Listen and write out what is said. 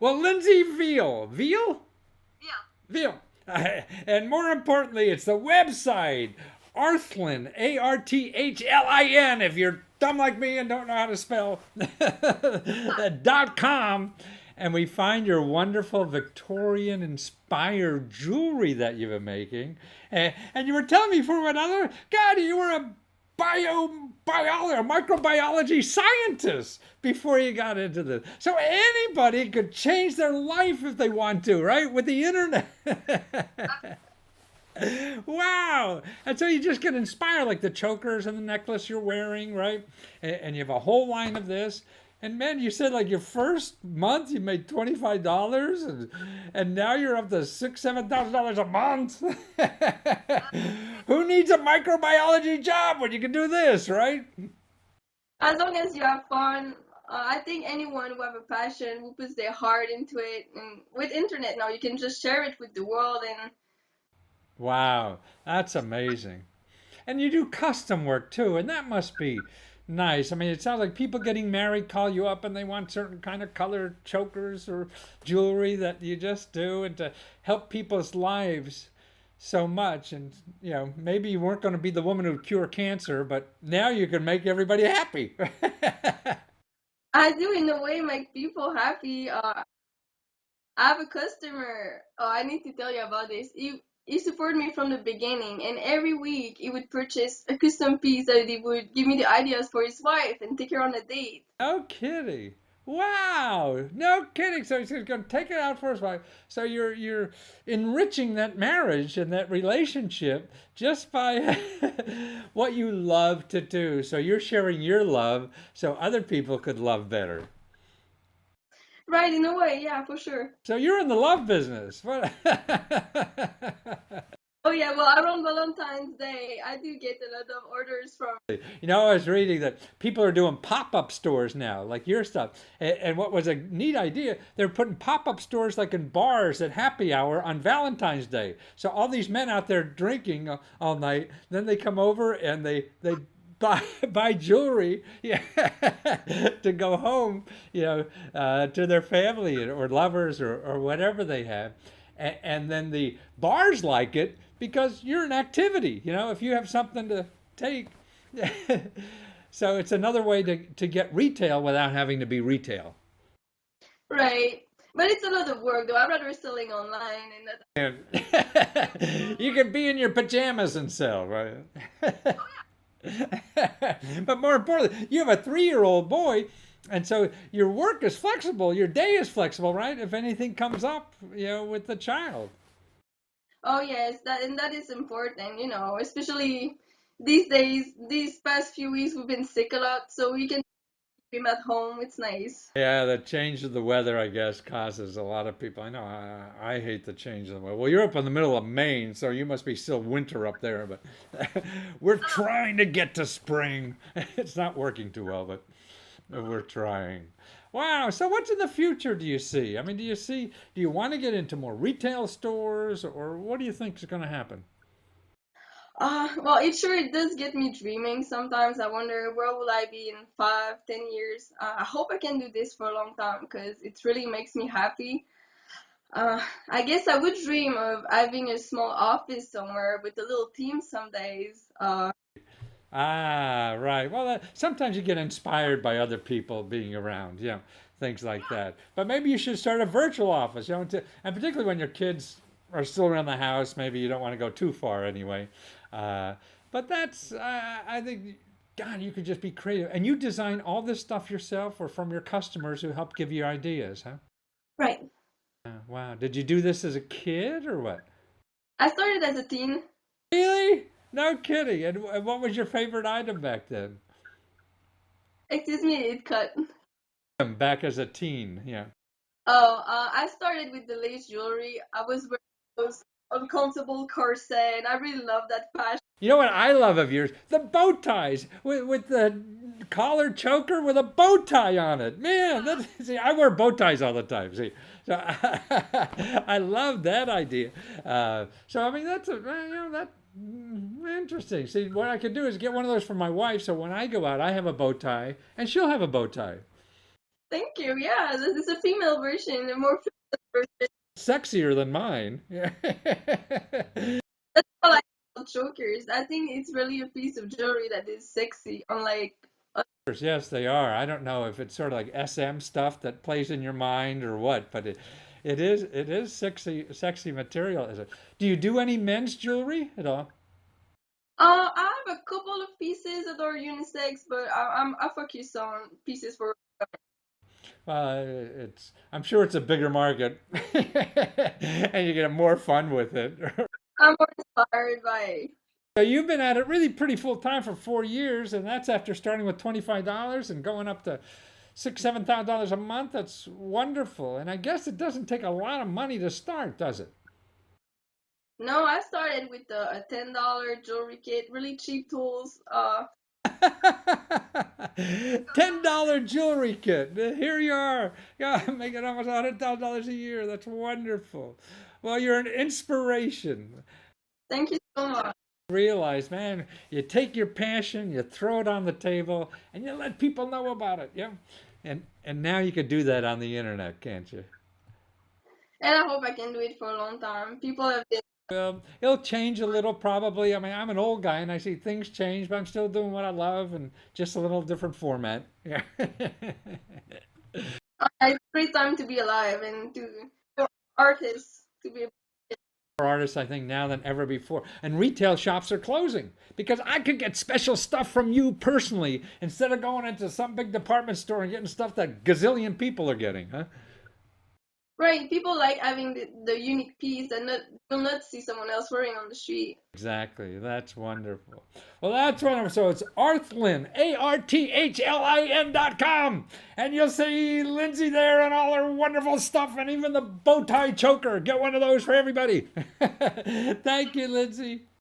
Well, Lindsay Veal. Veal? Yeah. Veal. And more importantly, it's the website, Arthlin, Arthlin, if you're dumb like me and don't know how to spell, .com. And we find your wonderful Victorian inspired jewelry that you've been making. And you were telling me for another, God, you were a biology, a microbiology scientist before you got into this. So anybody could change their life if they want to, right? With the internet. Wow. And so you just get inspired, like the chokers and the necklace you're wearing, right? And you have a whole line of this. And man, you said like your first month you made $25, and now you're up to $7,000 a month. Who needs a microbiology job when you can do this, right? As long as you have fun, I think anyone who have a passion, who puts their heart into it, and with internet now, you can just share it with the world. And Wow, that's amazing. And you do custom work too, and that must be nice. I mean, it sounds like people getting married call you up and they want certain kind of color chokers or jewelry that you just do, and to help people's lives so much. And maybe you weren't going to be the woman who'd cure cancer, but now you can make everybody happy. I do, in a way, make people happy. I have a customer. Oh, I need to tell you about this. He supported me from the beginning, and every week he would purchase a custom piece that he would give me the ideas for his wife and take her on a date. No kidding. Wow. No kidding. So he's going to take it out for his wife. So you're enriching that marriage and that relationship just by what you love to do. So you're sharing your love so other people could love better. Right, in a way, yeah, for sure. So you're in the love business. What? Oh yeah, well, around Valentine's Day, I do get a lot of orders from. I was reading that people are doing pop-up stores now, like your stuff. And what was a neat idea, they're putting pop-up stores like in bars at happy hour on Valentine's Day. So all these men out there drinking all night, then they come over and they buy jewelry, yeah, to go home, to their family or lovers or whatever they have. And then the bars like it because you're an activity. If you have something to take. So it's another way to get retail without having to be retail. Right, but it's a lot of work though. I'd rather selling online and that. And you can be in your pajamas and sell, right? But more importantly, you have a 3-year-old boy, and so your work is flexible, your day is flexible, right? If anything comes up, with the child. Oh yes, that is important, especially these days. These past few weeks, we've been sick a lot, so we can keep him at home. It's nice. Yeah, the change of the weather, I guess, causes a lot of people. I know I hate the change of the weather. Well, you're up in the middle of Maine, so you must be still winter up there, but we're trying to get to spring. It's not working too well, but we're trying. Wow. So what's in the future do you see? I mean, do you want to get into more retail stores, or what do you think is going to happen? Well, it does get me dreaming. Sometimes I wonder where will I be in 5, 10 years. I hope I can do this for a long time because it really makes me happy. I guess I would dream of having a small office somewhere with a little team some days. Ah, right. Well, sometimes you get inspired by other people being around, things like that. But maybe you should start a virtual office, and particularly when your kids are still around the house, maybe you don't want to go too far anyway. Uh, but I think, God, you could just be creative. And you design all this stuff yourself or from your customers who help give you ideas, huh? Right. Wow. Did you do this as a kid or what? I started as a teen. Really? No kidding. And what was your favorite item back then? Excuse me, it cut. Back as a teen, yeah. Oh, I started with the lace jewelry. I was wearing those uncomfortable corset, and I really love that fashion. You know what I love of yours? The bow ties with the collar choker with a bow tie on it. Man, see, I wear bow ties all the time. See, so I love that idea. So I mean, that interesting. See, what I could do is get one of those for my wife. So when I go out, I have a bow tie, and she'll have a bow tie. Thank you. Yeah, this is a female version, a more female version. Sexier than mine. Yeah. That's all I about chokers. I think it's really a piece of jewelry that is sexy, unlike Yes, they are. I don't know if it's sort of like SM stuff that plays in your mind or what, but it is sexy material. Is it? Do you do any men's jewelry at all? I have a couple of pieces that are unisex, but I focus on pieces for. It's I'm sure it's a bigger market, and you get more fun with it. I'm more inspired by. So you've been at it really pretty full time for 4 years, and that's after starting with $25 and going up to $7,000 a month. That's wonderful. And I guess it doesn't take a lot of money to start, does it? No, I started with a $10 jewelry kit, really cheap tools. $10 jewelry kit. Here you are. Yeah, making almost $100,000 a year. That's wonderful. Well, you're an inspiration. Thank you so much. Realize, man, you take your passion, you throw it on the table, and you let people know about it. Yeah, and now you could do that on the internet, can't you? And I hope I can do it for a long time. People have been. It'll change a little probably. I mean, I'm an old guy and I see things change, but I'm still doing what I love and just a little different format. Yeah. It's a great time to be alive and to for artists to be. More artists, I think, now than ever before. And retail shops are closing because I could get special stuff from you personally instead of going into some big department store and getting stuff that gazillion people are getting, huh? Right, people like having the unique piece that will not see someone else wearing on the street. Exactly. That's wonderful. Well, that's wonderful. So it's Arthlin, ARTHLIN.com. And you'll see Lindsay there and all her wonderful stuff and even the bow tie choker. Get one of those for everybody. Thank you, Lindsay.